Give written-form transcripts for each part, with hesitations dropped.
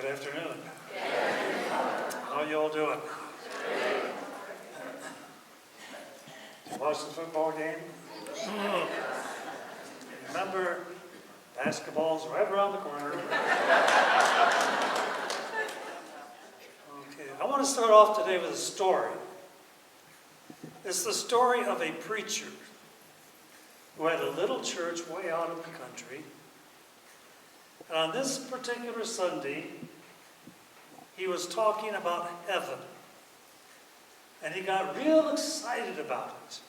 afternoon. How you all doing? Did you watch the football game? Remember, basketball's right around the corner. Okay, I want to start off today with a story. It's the story of a preacher who had a little church way out in the country. And on this particular Sunday, he was talking about heaven. And he got real excited about it.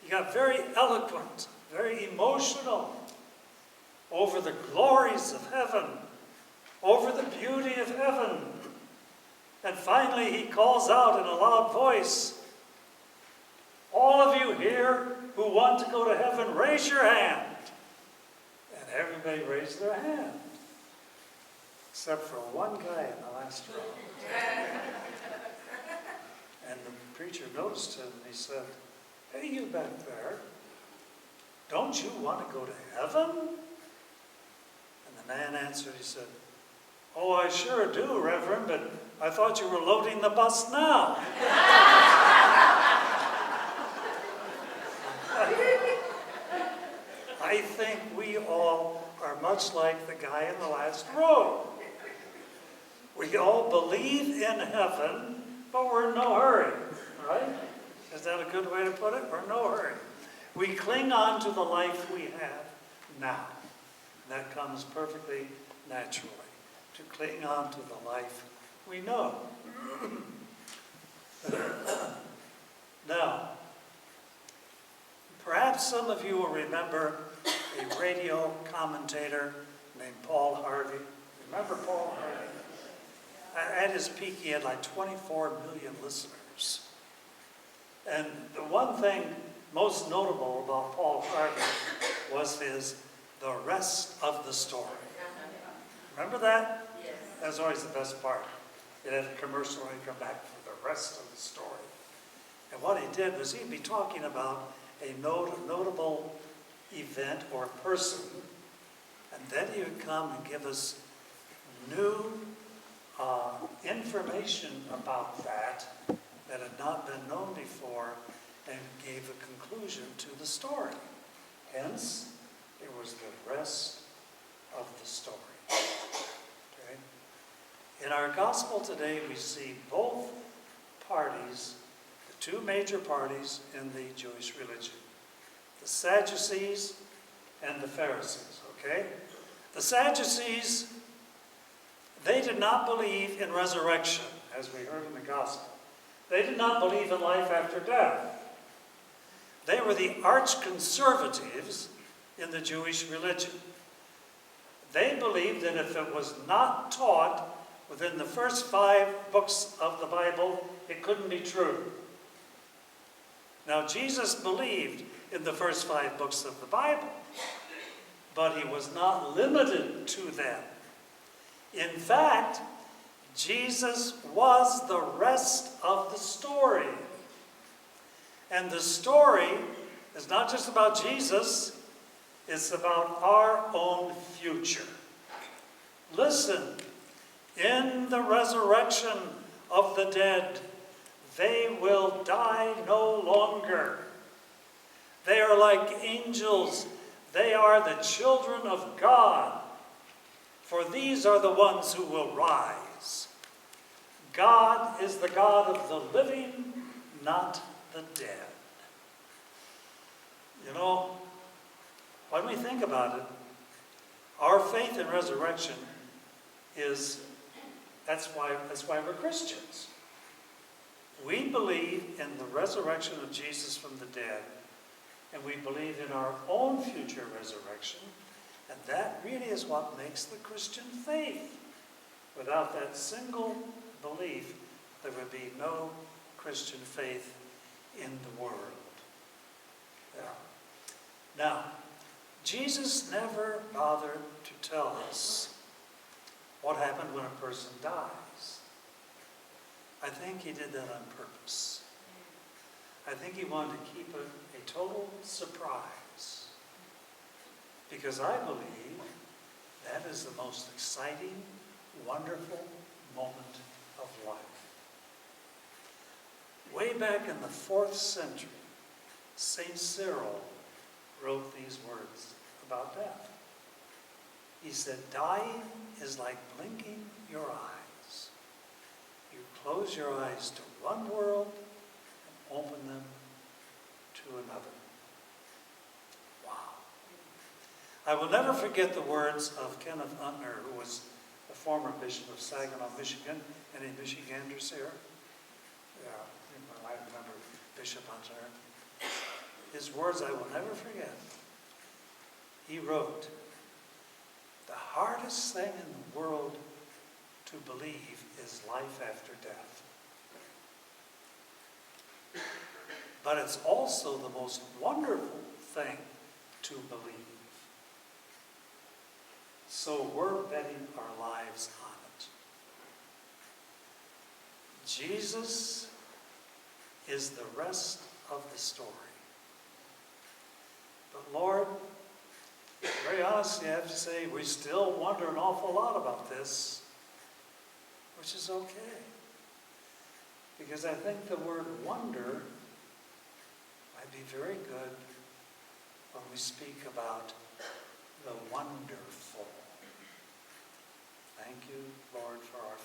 He got very eloquent, very emotional over the glories of heaven, over the beauty of heaven. And finally he calls out in a loud voice, "All of you here who want to go to heaven, raise your hand." And everybody raised their hand, except for one guy in the last row. And the preacher noticed him and he said, "Hey, you back there, don't you want to go to heaven?" And the man answered, he said, "Oh, I sure do, Reverend, but I thought you were loading the bus now." I think we all are much like the guy in the last row. We all believe in heaven, but we're in no hurry, right? Is that a good way to put it? We're in no hurry. We cling on to the life we have now. That comes perfectly naturally, to cling on to the life we know. Now, perhaps some of you will remember a radio commentator named Paul Harvey. Remember Paul Harvey? At his peak, he had like 24 million listeners. And the one thing most notable about Paul Harvey was his "The Rest of the Story." Remember that? Yes. That was always the best part. It had a commercial and he'd come back for the rest of the story. And what he did was he'd be talking about a notable event or person, and then he would come and give us new information about that had not been known before, and gave a conclusion to the story. Hence, it was the rest of the story. Okay? In our gospel today, we see both parties, the two major parties in the Jewish religion, the Sadducees and the Pharisees. Okay? The Sadducees, they did not believe in resurrection, as we heard in the gospel. They did not believe in life after death. They were the arch conservatives in the Jewish religion. They believed that if it was not taught within the first 5 books of the Bible, it couldn't be true. Now, Jesus believed in the first 5 books of the Bible, but he was not limited to them. In fact, Jesus was the rest of the story. And the story is not just about Jesus, it's about our own future. Listen, in the resurrection of the dead, they will die no longer. They are like angels. They are the children of God. For these are the ones who will rise. God is the God of the living, not the dead. You know, when we think about it, our faith in resurrection that's why we're Christians. We believe in the resurrection of Jesus from the dead, and we believe in our own future resurrection, and that really is what makes the Christian faith. Without that single belief, there would be no Christian faith in the world. Yeah. Now, Jesus never bothered to tell us what happened when a person dies. I think he did that on purpose. I think he wanted to keep it a total surprise. Because I believe that is the most exciting wonderful moment of life. Way back in the 4th century, St. Cyril wrote these words about death. He said, dying is like blinking your eyes. You close your eyes to one world and open them to another. Wow. I will never forget the words of Kenneth Untner, who was the former Bishop of Saginaw, Michigan. Any Michiganders here? Yeah, I remember Bishop Untner. His words I will never forget. He wrote, the hardest thing in the world to believe is life after death. But it's also the most wonderful thing to believe. So we're betting our lives on it. Jesus is the rest of the story. But Lord, very honestly, I have to say, we still wonder an awful lot about this, which is okay. Because I think the word wonder might be very good when we speak about the wonderful. Thank you, Lord, for our